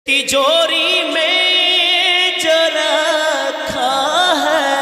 तिजोरी में जो रखा है।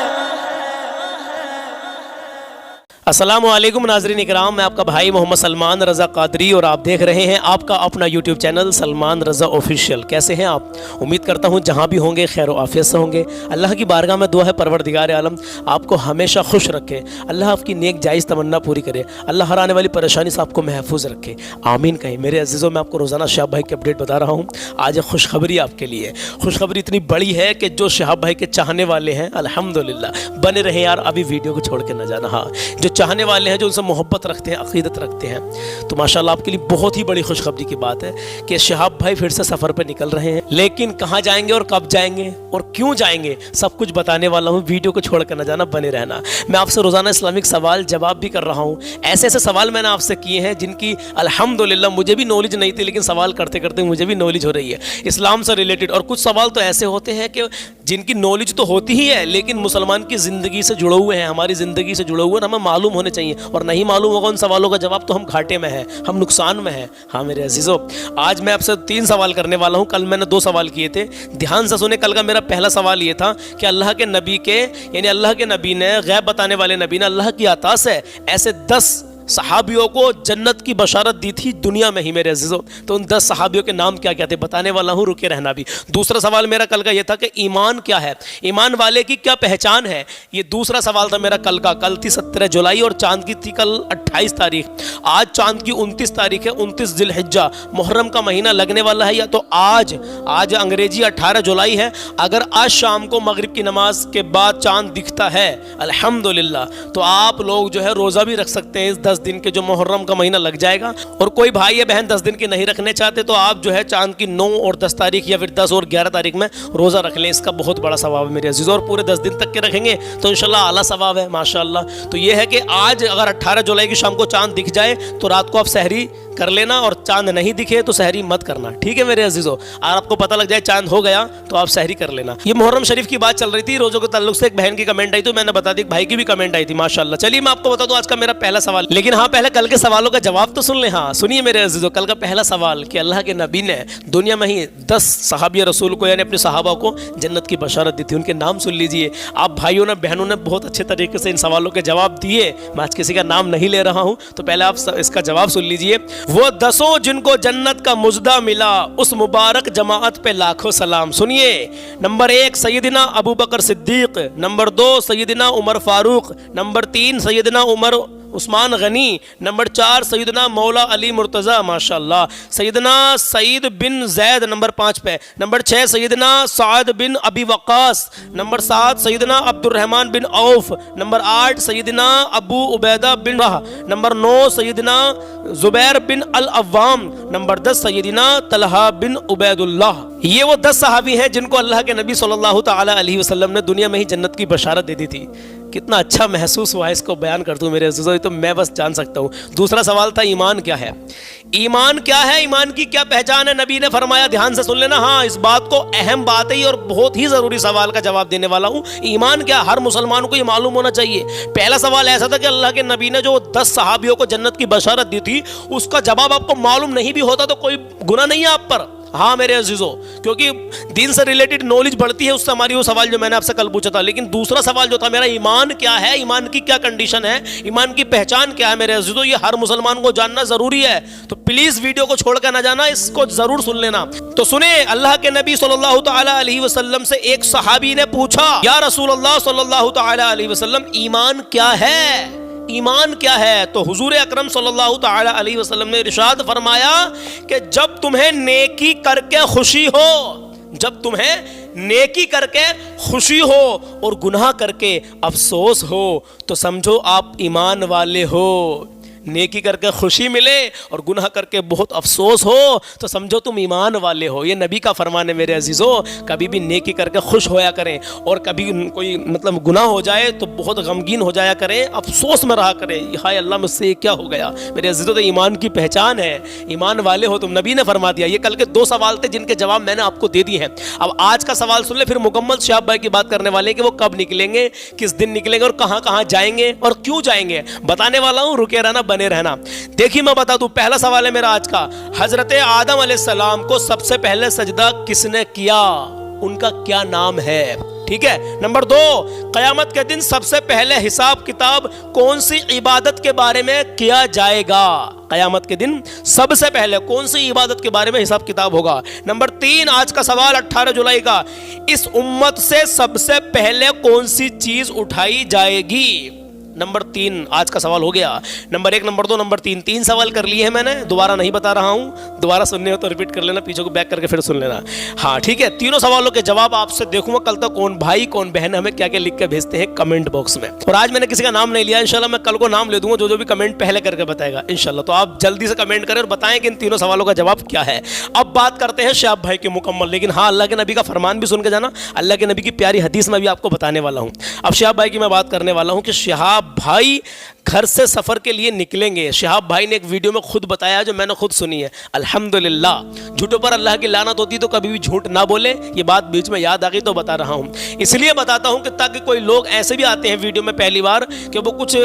अस्सलामु अलैकुम नाज़रीन इकराम, मैं आपका भाई मोहम्मद सलमान रज़ा कादरी और आप देख रहे हैं आपका अपना यूट्यूब चैनल सलमान रज़ा ऑफिशियल। कैसे हैं आप? उम्मीद करता हूं जहां भी होंगे खैर व आफियत से होंगे। अल्लाह की बारगाह में दुआ है परवरदिगार आलम आपको हमेशा खुश रखे, अल्लाह आपकी नेक जायज़ तमन्ना पूरी करे, अल्लाह हर आने वाली परेशानी से आपको महफूज रखे, आमीन कहें। मेरे अजीज़ों, मैं आपको रोज़ाना शहाब भाई की अपडेट बता रहा हूँ। आज एक खुशखबरी आपके लिए। खुशखबरी इतनी बड़ी है कि जो शहाब भाई के चाहने वाले हैं अल्हम्दुलिल्लाह बने रहें यार, अभी वीडियो को छोड़ के न जाना। हाँ, जो चाहने वाले हैं, जो उनसे मोहब्बत रखते हैं, अक़ीदत रखते हैं, तो माशाल्लाह आपके लिए बहुत ही बड़ी खुशखबरी की बात है कि शहाब भाई फिर से सफ़र पर निकल रहे हैं। लेकिन कहाँ जाएंगे और कब जाएंगे और क्यों जाएंगे, सब कुछ बताने वाला हूँ। वीडियो को छोड़ कर न जाना, बने रहना। मैं आपसे रोज़ाना इस्लामिक सवाल जवाब भी कर रहा हूँ। ऐसे ऐसे सवाल मैंने आपसे किए हैं जिनकी अल्हम्दुलिल्लाह मुझे भी नॉलेज नहीं थी, लेकिन सवाल करते करते मुझे भी नॉलेज हो रही है इस्लाम से रिलेटेड। और कुछ सवाल तो ऐसे होते हैं कि जिनकी नॉलेज तो होती ही है, लेकिन मुसलमान की ज़िंदगी से जुड़े हुए हैं, हमारी ज़िंदगी से जुड़े हुए हैं, हमें मालूम होने चाहिए। और नहीं मालूम होगा उन सवालों का जवाब तो हम घाटे में हैं, हम नुकसान में हैं। हाँ मेरे अजीज़ों, आज मैं आपसे 3 सवाल करने वाला हूँ। कल मैंने 2 सवाल किए थे, ध्यान से सुने। कल का मेरा पहला सवाल ये था कि अल्लाह के नबी के यानी अल्लाह के नबी ने, गैब बताने वाले नबी ने अल्लाह की अता से ऐसे 10 सहाबियों को जन्नत की बशारत दी थी दुनिया में ही मेरे अजीज़ों। तो उन 10 सहाबियों के नाम क्या क्या थे बताने वाला हूँ, रुके रहना भी। दूसरा सवाल मेरा कल का ये था कि ईमान क्या है, ईमान वाले की क्या पहचान है, ये दूसरा सवाल था मेरा कल का। कल थी 17 जुलाई और चांद की थी कल 28 तारीख। आज चांद की 29 तारीख है, 29 ज़िलहिज्जा, मुहर्रम का महीना लगने वाला है। या तो आज अंग्रेजी 18 जुलाई है। अगर आज शाम को मगरिब की नमाज के बाद चांद दिखता है अल्हम्दुलिल्लाह, तो आप लोग जो है रोज़ा भी रख सकते हैं इस 10 दिन के, जो मुहर्रम का महीना लग जाएगा। और कोई भाई या बहन 10 दिन के नहीं रखने चाहते तो आप जो है चांद की 9 और 10 तारीख या फिर 10 और 11 तारीख में रोज़ा रख लें। इसका बहुत बड़ा सवाब है मेरे अजीज़ों। और पूरे 10 दिन तक के रखेंगे तो इंशाल्लाह आला सवाब है माशाल्लाह। तो ये है कि आज अगर 18 जुलाई की शाम को चांद दिख जाए तो रात को आप सहरी कर लेना, और चांद नहीं दिखे तो सहरी मत करना, ठीक है मेरे अजीज़ों। अगर आपको पता लग जाए चांद हो गया तो आप सहरी कर लेना। ये मुहर्रम शरीफ की बात चल रही थी, रोज़ों के ताल्लुक से एक बहन की कमेंट आई तो मैंने बता दी, भाई की भी कमेंट आई थी माशाल्लाह। चलिए मैं आपको बता दूं आज का मेरा पहला सवाल। लेकिन हाँ, पहले कल के सवालों का जवाब तो सुन लें। हाँ सुनिए मेरे अजीज़ों, कल का पहला सवाल कि अल्लाह के नबी ने दुनिया में ही 10 सहाबी रसूल को यानी अपने सहाबा को जन्नत की बशारत दी थी। उनके नाम सुन लीजिए। आप भाइयों ने बहनों ने बहुत अच्छे तरीके से इन सवालों के जवाब दिए। मैं आज किसी का नाम नहीं ले रहा हूँ, तो पहले आप इसका जवाब सुन लीजिए। वो 10 जिनको जन्नत का मुजदा मिला, उस मुबारक जमाअत पे लाखों सलाम। सुनिए, number 1 Sayyidna Abu Bakr Siddiq, number 2 Sayyidna Umar Farooq, number 3 Sayyidna Umar Usman Ghani, number 4 Sayyidna Maula Ali Murtaza माशाल्लाह, सैयदना सईद बिन जैद नंबर 5 पे, number 6 Sayyidna Saad bin Abi Waqqas, number 7 Sayyidna Abdurrahman bin Auf, number 8 Sayyidna Abu Ubaida bin राह, नंबर 9 सैयदना जुबैर बिन अल अव्वाम, नंबर 10 सैयदना तलहा बिन उबैदुल्लाह। ये वो 10 सहाबी हैं जिनको अल्लाह के नबी सल्लल्लाहु ताला अलैहि वसल्लम ने दुनिया में ही जन्नत की बशारत दे दी थी। कितना अच्छा महसूस हुआ है इसको बयान कर दूं मेरे अज़ीज़ों, तो मैं बस जान सकता हूँ। दूसरा सवाल था ईमान क्या है, ईमान क्या है, ईमान की क्या पहचान है। नबी ने फरमाया, ध्यान से सुन लेना। हाँ, इस बात को अहम बात है और बहुत ही ज़रूरी सवाल का जवाब देने वाला हूँ। ईमान क्या, हर मुसलमान को ये मालूम होना चाहिए। पहला सवाल ऐसा था कि अल्लाह के नबी ने जो 10 सहाबियों को जन्नत की बशारत दी थी, उसका जवाब आपको मालूम नहीं भी होता तो कोई गुनाह नहीं है आप पर। हाँ मेरे अजीज़ों, क्योंकि दीन से रिलेटेड नॉलेज बढ़ती है, उससे हमारी वो सवाल जो मैंने आपसे कल पूछा था। लेकिन दूसरा सवाल जो था मेरा, ईमान क्या है, ईमान की क्या कंडीशन है, ईमान की पहचान क्या है मेरे अजीज़ों, ये हर मुसलमान को जानना जरूरी है। तो प्लीज वीडियो को छोड़कर ना जाना, इसको जरूर सुन लेना। तो सुने, अल्लाह के नबी सल्लल्लाहु ताला अलैहि वसल्लम से एक सहाबी ने पूछा, या रसूल अल्लाह सल्लल्लाहु ताला अलैहि वसल्लम, ईमान क्या है, ईमान क्या है। तो हुजूर अकरम सल्लल्लाहु ताला अलैहि वसल्लम ने इरशाद फरमाया कि जब तुम्हें नेकी करके खुशी हो, जब तुम्हें नेकी करके खुशी हो और गुनाह करके अफसोस हो, तो समझो आप ईमान वाले हो। नेकी करके खुशी मिले और गुनाह करके बहुत अफसोस हो तो समझो तुम ईमान वाले हो। ये नबी का फरमान है मेरे अजीज़ों। कभी भी नेकी करके खुश होया करें और कभी कोई मतलब गुनाह हो जाए तो बहुत गमगीन हो जाया करें, अफसोस में रहा करें, हाय अल्लाह मुझसे क्या हो गया। मेरे अजीज़ों, तो ईमान की पहचान है, ईमान वाले हो तुम, नबी ने फरमा दिया। ये कल के 2 सवाल थे जिनके जवाब मैंने आपको दे दिए हैं। अब आज का सवाल सुन ले, फिर मुकम्मल शहाब भाई की बात करने वाले कि वो कब निकलेंगे, किस दिन निकलेंगे और कहाँ कहाँ जाएंगे और क्यों जाएंगे, बताने वाला हूँ। रुके रहना, बने रहना। देखिए मैं बता दूं, पहला सवाल है मेरा आज का, हजरत आदम अलैहिस्सलाम को सबसे पहले सजदा किसने किया, उनका क्या नाम है? ठीक है। नंबर 2, क़यामत के दिन सबसे पहले हिसाब किताब कौन सी इबादत के बारे में किया जाएगा? क़यामत के दिन सबसे पहले कौन सी इबादत के बारे में हिसाब किताब होगा? नंबर 3, आज का सवाल 18 जुलाई का, इस उम्मत से सबसे पहले कौन सी चीज उठाई जाएगी? नंबर 3 आज का सवाल हो गया। नंबर 1, नंबर 2, नंबर 3, 3 सवाल कर लिए हैं मैंने, दोबारा नहीं बता रहा हूं, दोबारा सुनने हो तो रिपीट कर लेना, पीछे को बैक करके फिर सुन लेना। हाँ ठीक है, तीनों सवालों के जवाब आपसे देखूंगा कल तक कौन भाई कौन बहन हमें क्या क्या लिख के भेजते हैं कमेंट बॉक्स में। और आज मैंने किसी का नाम नहीं लिया, इंशाल्लाह मैं कल को नाम ले दूंगा जो भी कमेंट पहले करके बताएगा इंशाल्लाह। तो आप जल्दी से कमेंट करें और बताएं कि इन तीनों सवालों का जवाब क्या है। अब बात करते हैं शहाब भाई की मुकम्मल, लेकिन हाँ अल्लाह के नबी का फरमान भी सुन के जाना, अल्लाह के नबी की प्यारी हदीस में भी आपको बताने वाला हूँ। अब शहाब भाई की मैं बात करने वाला हूँ कि शहाब भाई घर से सफ़र के लिए निकलेंगे। शहाब भाई ने एक वीडियो में खुद बताया जो मैंने खुद सुनी है। अल्हम्दुलिल्लाह, झूठों पर अल्लाह की लानत होती तो कभी भी झूठ ना बोले, ये बात बीच में याद आ गई तो बता रहा हूँ। इसलिए बताता हूँ कि ताकि कोई लोग ऐसे भी आते हैं वीडियो में पहली बार कि वो कुछ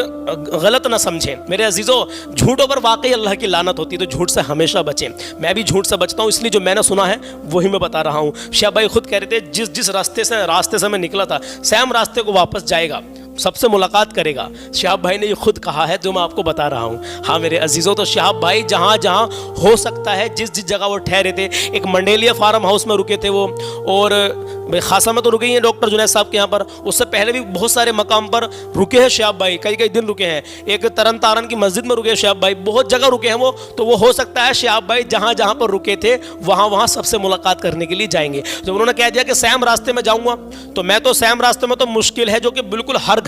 गलत ना समझें। मेरे अजीज़ों, झूठों पर वाकई अल्लाह की लानत होती तो झूठ से हमेशा बचें। मैं भी झूठ से बचता हूँ, इसलिए जो मैंने सुना है वही मैं बता रहा हूँ। शहाब भाई खुद कह रहे थे जिस रास्ते से मैं निकला था सेम रास्ते को वापस जाएगा, सबसे मुलाकात करेगा। शहाब भाई ने ये खुद कहा है जो मैं आपको बता रहा हूँ। हाँ मेरे अजीज़ों, तो शहाब भाई जहाँ जहाँ हो सकता है, जिस जगह वो ठहरे थे, एक मंडेलिया फार्म हाउस में रुके थे वो, और खासा में तो रुके ही हैं डॉक्टर जुनैद साहब के यहाँ पर, उससे पहले भी बहुत सारे मकाम पर रुके हैं शहाब भाई, कई दिन रुके हैं। एक तरन तारन की मस्जिद में रुके हैं शहाब भाई, बहुत जगह रुके हैं वो। तो वो हो सकता है शहाब भाई जहाँ जहाँ पर रुके थे वहाँ सबसे मुलाकात करने के लिए जाएंगे। जब उन्होंने कह दिया कि सैम रास्ते में जाऊँगा, तो मैं तो सैम रास्ते में तो मुश्किल है जो कि बिल्कुल हर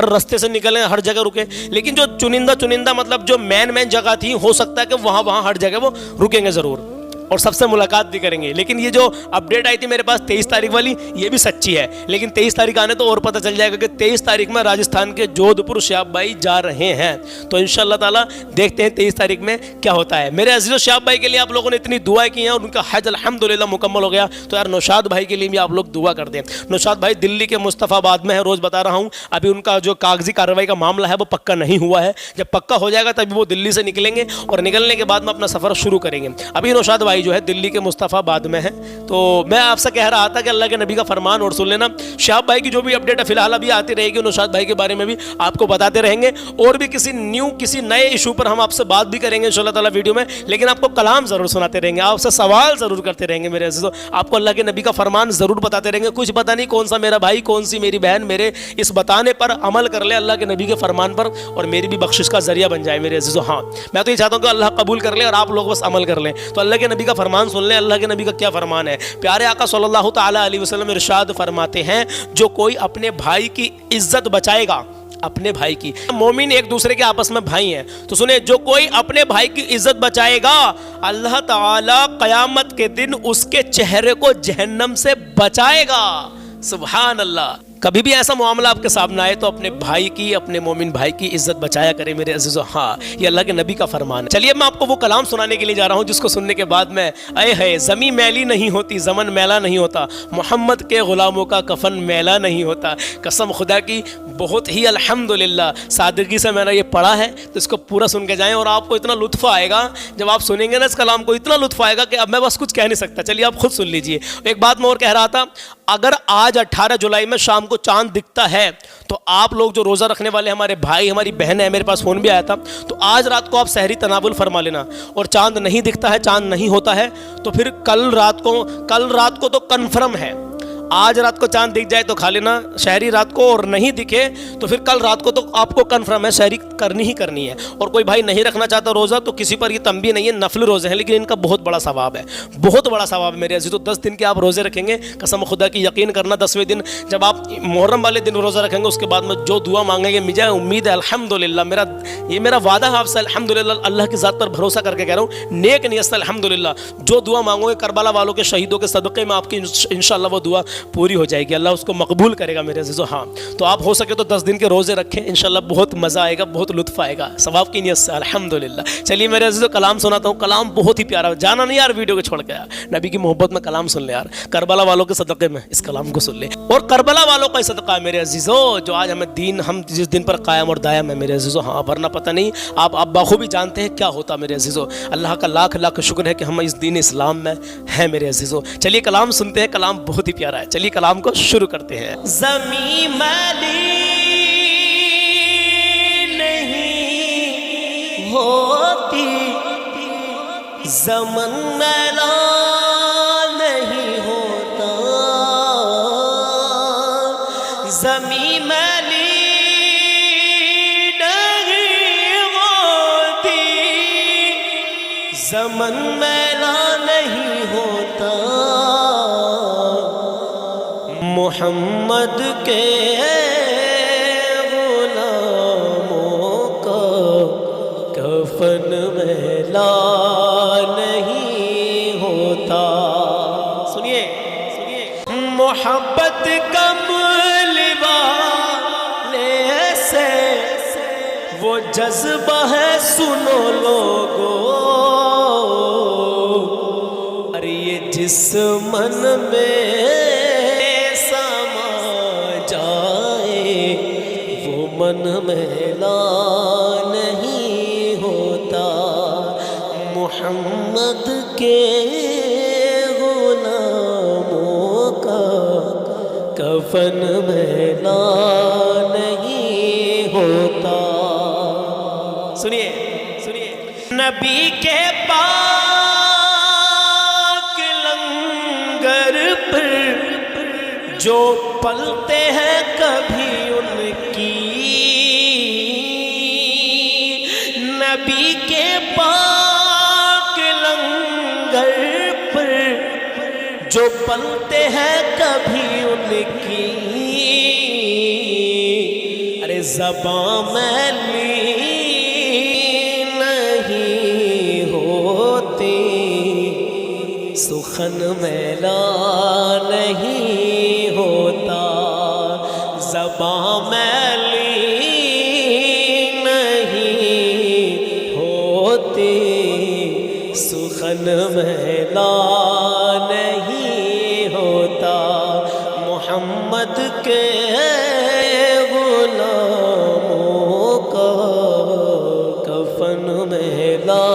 रास्ते से निकले, हर जगह रुके, लेकिन जो चुनिंदा मतलब जो मेन जगह थी, हो सकता है कि वहाँ हर जगह वो रुकेंगे ज़रूर और सबसे मुलाकात भी करेंगे। लेकिन ये जो अपडेट आई थी मेरे पास 23 तारीख वाली, ये भी सच्ची है, लेकिन 23 तारीख आने तो और पता चल जाएगा कि 23 तारीख में राजस्थान के जोधपुर शहाब भाई जा रहे हैं। तो इंशाल्लाह ताला देखते हैं 23 तारीख में क्या होता है। मेरे अजीज़ों, शहाब भाई के लिए आप लोगों ने इतनी दुआएं की हैं और उनका हज अल्हम्दुलिल्लाह मुकम्मल हो गया, तो यार नौशाद भाई के लिए भी आप लोग दुआ कर दें। नौशाद भाई दिल्ली के मुस्तफ़ाबाद में है, रोज़ बता रहा हूँ, अभी उनका जो कागजी कार्रवाई का मामला है वो पक्का नहीं हुआ है। जब पक्का हो जाएगा तभी वो दिल्ली से निकलेंगे और निकलने के बाद में अपना सफ़र शुरू करेंगे। अभी नौशाद भाई जो है दिल्ली के मुस्तफ़ाबाद में है। तो मैं आपसे कह रहा था कि अल्लाह के नबी का फरमान और सुन लेना। शहाब भाई की जो भी अपडेट है फिलहाल अभी आती रहेगी, नौशाद भाई के बारे में भी आपको बताते रहेंगे, और भी किसी नए इशू पर हम आपसे बात भी करेंगे इंशाल्लाह ताला वीडियो में। लेकिन आपको कलाम ज़रूर सुनाते रहेंगे, आपसे सवाल ज़रूर करते रहेंगे मेरे अज़ीज़ों, आपको अल्लाह के नबी का फरमान ज़रूर बताते रहेंगे। कुछ पता नहीं कौन सा मेरा भाई कौन सी मेरी बहन मेरे इस बताने पर अमल कर ले अल्लाह के नबी के फरमान पर, और मेरी भी बख्शिश का जरिया बन जाए मेरे अज़ीज़ों। हाँ मैं तो ये चाहता हूँ कि अल्लाह कबूल कर ले और आप लोग बस अमल कर लें। तो अल्लाह के नबी का फरमान सुन लें। अल्लाह के नबी का क्या फरमान है? प्यारे आका सल्लल्लाहु ताला अलैहि वसल्लम इरशाद फरमाते हैं, जो कोई अपने भाई की इज्जत बचाएगा, अपने भाई की, मोमिन एक दूसरे के आपस में भाई हैं, तो सुने, जो कोई अपने भाई की इज्जत बचाएगा अल्लाह ताला क़यामत के दिन उसके चेहरे को जहन्नम से बचाएगा। सुभान अल्लाह। कभी भी ऐसा मामला आपके सामने आए तो अपने भाई की, अपने मोमिन भाई की इज्जत बचाया करें मेरे अजीज़ों। हाँ ये अल्लाह के नबी का फरमान है। चलिए मैं आपको वो कलाम सुनाने के लिए जा रहा हूँ जिसको सुनने के बाद में अय है ज़मीं मैली नहीं होती, ज़मन मैला नहीं होता, मोहम्मद के ग़ुलामों का कफन मैला नहीं होता। कसम खुदा की बहुत ही अल्हम्दुलिल्लाह सादगी से मैंने ये पढ़ा है, तो इसको पूरा सुन के जाएँ और आपको इतना लुत्फ़ आएगा जब आप सुनेंगे ना इस कलाम को, इतना लुत्फ़ आएगा कि अब मैं बस कुछ कह नहीं सकता। चलिए आप खुद सुन लीजिए। एक बात मैं और कह रहा था, अगर आज 18 जुलाई में शाम को चांद दिखता है तो आप लोग जो रोज़ा रखने वाले हमारे भाई हमारी बहन है, मेरे पास फ़ोन भी आया था, तो आज रात को आप सहरी तनावुल फरमा लेना। और चांद नहीं दिखता है, चांद नहीं होता है, तो फिर कल रात को तो कन्फर्म है, आज रात को चांद दिख जाए तो खा लेना शहरी रात को, और नहीं दिखे तो फिर कल रात को तो आपको कन्फर्म है शहरी करनी ही करनी है। और कोई भाई नहीं रखना चाहता रोज़ा तो किसी पर ये तंबी नहीं है, नफल रोज़े हैं, लेकिन इनका बहुत बड़ा सवाब है, बहुत बड़ा सवाब है मेरे अज़ीज़। तो 10 दिन के आप रोज़े रखेंगे, कसम खुदा की यकीन करना 10वें दिन जब आप मुहर्रम वाले दिन रोज़ा रखेंगे उसके बाद में जो दुआ मांगेंगे मिल जाए, उम्मीद है अल्हम्दुलिल्लाह। मेरा वादा है आपसे अल्हम्दुलिल्लाह, अल्लाह की ज़ात पर भरोसा करके कह रहा हूँ, नेक नियत से अल्हम्दुलिल्लाह जो दुआ मांगोगे करबला वालों के शहीदों के सदक़े में आपकी इंशाअल्लाह वो दुआ پوری ہو جائے گی، اللہ اس کو مقبول کرے گا میرے عزیزو۔ ہاں تو آپ ہو سکے تو 10 دن کے روزے رکھیں، انشاءاللہ بہت مزہ آئے گا، بہت لطف آئے گا ثواب کی نیت سے، الحمدللہ۔ چلیے میرے عزیزو کلام سناتا ہوں، کلام بہت ہی پیارا، جانا نہیں یار ویڈیو کو چھوڑ کے، یار نبی کی محبت میں کلام سن لے یار، کربلا والوں کے صدقے میں اس کلام کو سن لے، اور کربلا والوں کا صدقہ ہے میرے عزیزو، جو آج ہم جس دن پر قائم اور دائم ہے میرے عزیزو۔ ہاں ورنہ پتہ نہیں آپ بخوبی جانتے ہیں کیا ہوتا میرے عزیزو۔ اللہ کا لاکھ لاکھ شکر ہے کہ ہم اس دین اسلام میں ہیں میرے عزیزو۔ چلیے کلام سنتے ہیں، کلام بہت ہی پیارا ہے، چلیے کلام کو شروع کرتے ہیں۔ زمین میلی نہیں ہوتی، زمن میلا نہیں ہوتا، زمین میلی زمن میلا نہیں ہوتا، محمد کے غلاموں کا کفن میلا نہیں ہوتا۔ سنیے محبت کملی والے سے وہ جذبہ ہے، سنو لوگو، جس من میں سما جائے وہ من میلا نہیں ہوتا، محمد کے غلاموں کا کفن میلا نہیں ہوتا۔ سنیے نبی کے پاس جو پلتے ہیں کبھی ان کی، نبی کے پاک لنگر پر جو پلتے ہیں کبھی ان کی، ارے زباں میلی نہیں ہوتی، سخن میلا نہیں ہوتا، زباں میلی نہیں ہوتی، سخن میلا نہیں ہوتا، محمد کے غلاموں کا کفن میلا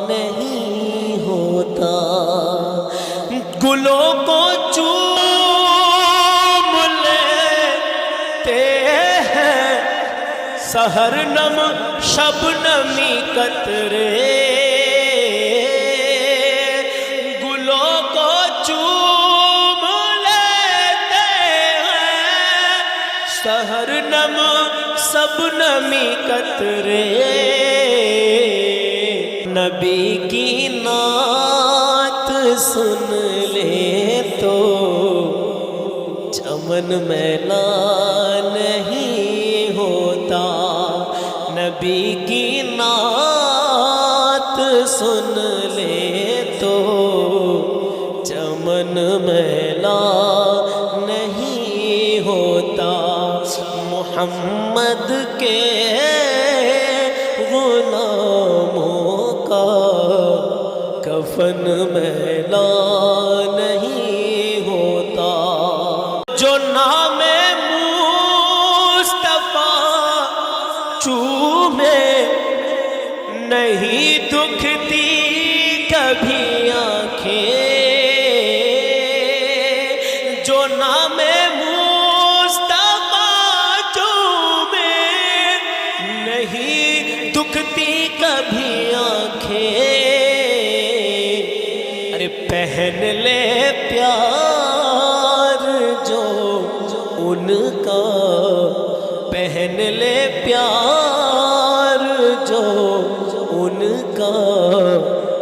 نہیں ہوتا، گلوں کو چوم لیتے ہیں سحر نم شبنمی قطرے، گلوں کو چوم لیتے ہیں سحر نم شبنمی قطرے، نبی کی نعت سن لے تو چمن میلا نہیں ہوتا، نبی کی نعت سن لے تو چمن میلا نہیں ہوتا، محمد کے غلاموں کا کفن میلا نہیں ہوتا، جو نام مصطفیٰ چومے نہیں دکھتی کبھی آنکھیں، جو نام مصطفیٰ چومے نہیں دکھتی کبھی آنکھیں، ارے پہن لے پیار جو ان کا، پہن لے پیار جو ان کا،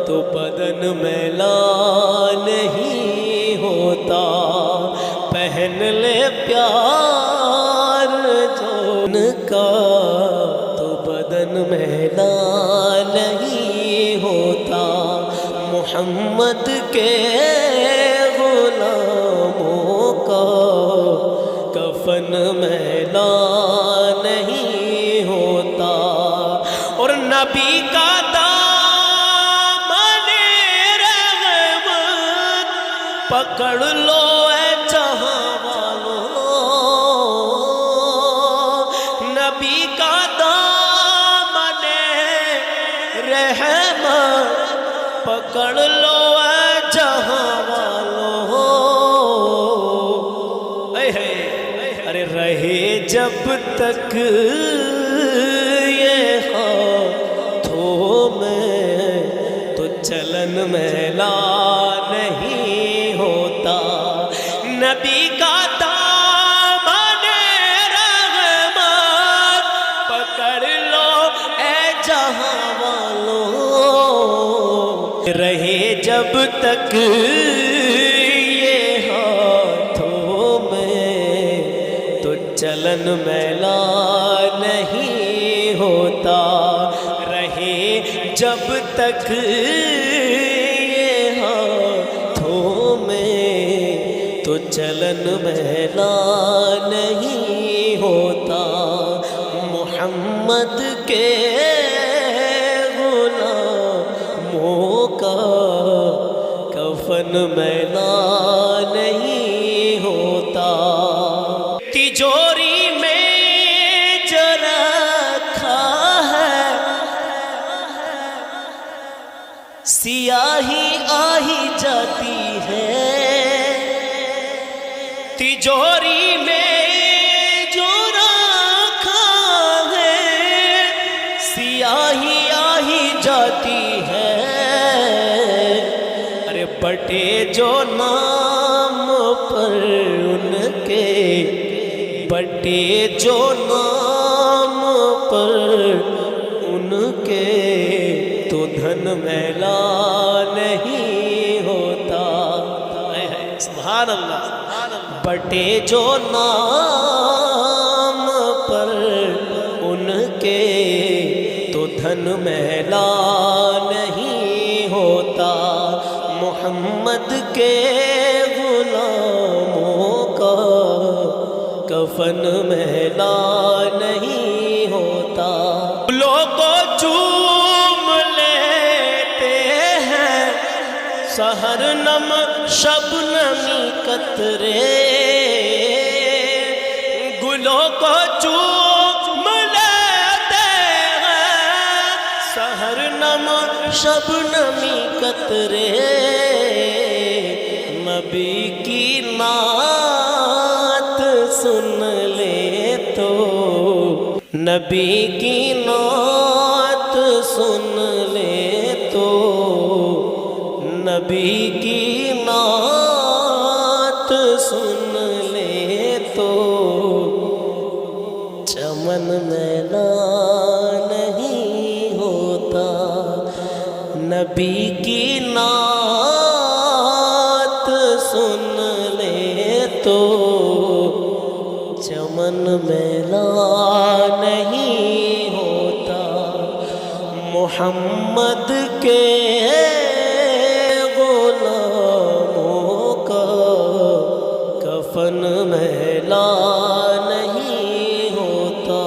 تو بدن میلا نہیں ہوتا، پہن لے پیار جو ان کا، تو بدن میلا نہیں ہوتا، محمد کے غلاموں کفن میلا نہیں ہوتا، اور نبی کا دامن رحمت پکڑ لو اے جہاں والوں، نبی کا دامن رحمت پکڑ لو اے جہاں والوں، ارے رہے جب تک یہ ہاتھوں میں تو چلن میلا نہیں ہوتا، نبی کا دامن رحمت پکڑ لو اے جہاں والوں، رہے جب تک یہ ہاتھوں میں تو چلن میلا نہیں ہوتا، رہے جب تک یہ ہاتھوں میں تو چلن میلا نہیں ہوتا، محمد کے غلاموں کا کفن میلا نہیں ہوتا، تجوری میں جو رکھا ہے سیاہی آہی جاتی ہے، تجوری میں جو رکھا ہے سیاہی آہی جاتی ہے، ارے بٹے جو نام پر ان کے، بٹے جو نام پر ان کے تو دھن میلا نہیں ہوتا، سبحان اللہ، بٹے جو نام پر ان کے تو دھن میلا نہیں ہوتا، محمد کے غلاموں کا کفن میلا نہیں ہوتا، لوگوں چوم لیتے ہیں سحر نم شبنمی قطرے، گلوں کو چوم لیتے ہیں سحر نم شبنمی قطرے، نبی کی نعت سن لے تو، نبی کی نعت سن لے تو، نبی کی نعت سن لے تو چمن میلا نہیں ہوتا، نبی کی نعت سن لے تو چمن میلا نہیں ہوتا، محمد کے غلاموں کا کفن میلا نہیں ہوتا۔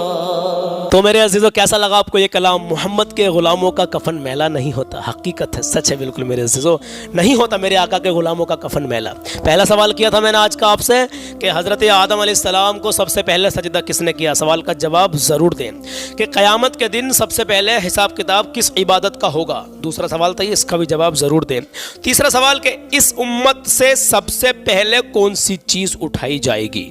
تو میرے عزیزو کیسا لگا آپ کو یہ کلام؟ محمد کے غلاموں کا کفن میلا نہیں ہوتا، حقیقت ہے، سچ ہے بالکل میرے عزیزو، نہیں ہوتا میرے آقا کے غلاموں کا کفن میلا۔ پہلا سوال کیا تھا میں نے آج کا آپ سے کہ حضرت آدم علیہ السلام کو سب سے پہلے سجدہ کس نے کیا؟ سوال کا جواب ضرور دیں کہ قیامت کے دن سب سے پہلے حساب کتاب کس عبادت کا ہوگا؟ دوسرا سوال تھا یہ، اس کا بھی جواب ضرور دیں۔ تیسرا سوال کہ اس امت سے سب سے پہلے کون سی چیز اٹھائی جائے گی؟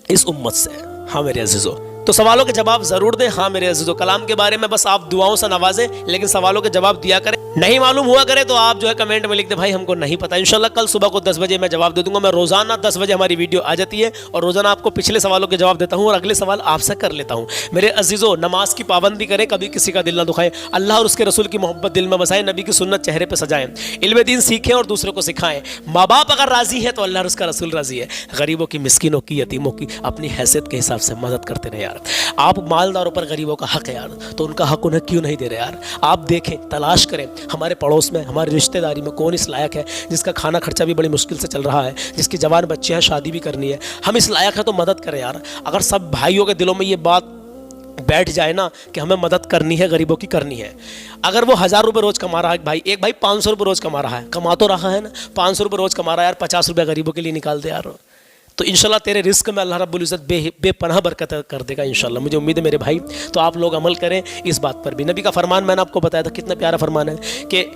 اس امت سے، ہاں میرے عزیزو، تو سوالوں کے جواب ضرور دیں۔ ہاں میرے عزیزو، کلام کے بارے میں بس آپ دعاؤں سے نوازیں لیکن سوالوں کے جواب دیا کریں۔ نہیں معلوم ہوا کرے تو آپ جو ہے کمنٹ میں لکھ دیں بھائی ہم کو نہیں پتا، انشاءاللہ کل صبح کو 10 بجے میں جواب دے دوں گا۔ میں روزانہ 10 بجے ہماری ویڈیو آ جاتی ہے اور روزانہ آپ کو پچھلے سوالوں کے جواب دیتا ہوں اور اگلے سوال آپ سے کر لیتا ہوں۔ میرے عزیزو، نماز کی پابندی کریں، کبھی کسی کا دل نہ دکھائیں، اللہ اور اس کے رسول کی محبت دل میں بسائیں، نبی کی سنت چہرے پہ سجائیں، علم دین سیکھیں اور دوسروں کو سکھائیں۔ ماں باپ اگر راضی ہے تو اللہ اور اس کا رسول راضی ہے۔ غریبوں کی، مسکینوں کی، یتیموں کی اپنی حیثیت کے حساب سے مدد کرتے رہے یار۔ آپ مالداروں پر غریبوں کا حق ہے یار، تو ان کا حق انہیں کیوں نہیں دے رہے یار؟ آپ دیکھیں، تلاش کریں، ہمارے پڑوس میں, ہماری رشتہ داری میں کون اس لائق ہے جس کا کھانا خرچہ بھی بڑی مشکل سے چل رہا ہے, جس کی جوان بچے ہیں, شادی بھی کرنی ہے, ہم اس لائق ہیں تو مدد کریں یار. اگر سب بھائیوں کے دلوں میں یہ بات بیٹھ جائے نا کہ ہمیں مدد کرنی ہے, غریبوں کی کرنی ہے. اگر وہ 1000 روپے روز کما رہا ہے, ایک بھائی 500 روپے روز کما رہا ہے, کما تو رہا ہے نا, 500 روپے روز کما رہا ہے یار, 50 روپے غریبوں کے لیے نکال دے یار, تو انشاءاللہ تیرے رزق میں اللہ رب العزت بے پناہ برکت کر دے گا انشاءاللہ. مجھے امید ہے میرے بھائی, تو آپ لوگ عمل کریں اس بات پر بھی. نبی کا فرمان میں نے آپ کو بتایا تھا, کتنا پیارا فرمان ہے کہ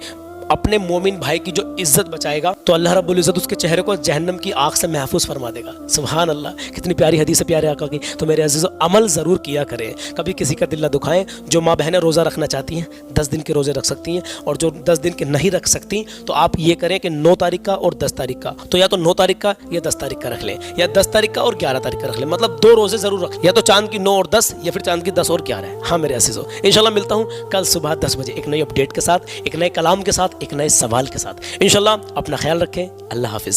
اپنے مومن بھائی کی جو عزت بچائے گا تو اللہ رب العزت اس کے چہرے کو جہنم کی آگ سے محفوظ فرما دے گا. سبحان اللہ, کتنی پیاری حدیث ہے پیارے آقا کی. تو میرے عزیزو عمل ضرور کیا کریں, کبھی کسی کا دل نہ دکھائیں. جو ماں بہنیں روزہ رکھنا چاہتی ہیں 10 دن کے روزے رکھ سکتی ہیں, اور جو 10 دن کے نہیں رکھ سکتی تو آپ یہ کریں کہ 9 تاریخ کا اور 10 تاریخ کا, تو یا تو 9 تاریخ کا یا 10 تاریخ کا رکھ لیں, یا 10 تاریخ کا اور 11 تاریخ کا رکھ لیں. مطلب 2 روزے ضرور رکھ, یا تو چاند کی 9 اور 10 یا پھر چاند کی 10 اور 11. ہاں میرے عزیزو, انشاءاللہ ملتا ہوں کل صبح 10 بجے ایک نئی اپڈیٹ کے ساتھ, ایک نئے کلام کے ساتھ, ایک نئے سوال کے ساتھ. انشاءاللہ اپنا خیال رکھیں. اللہ حافظ.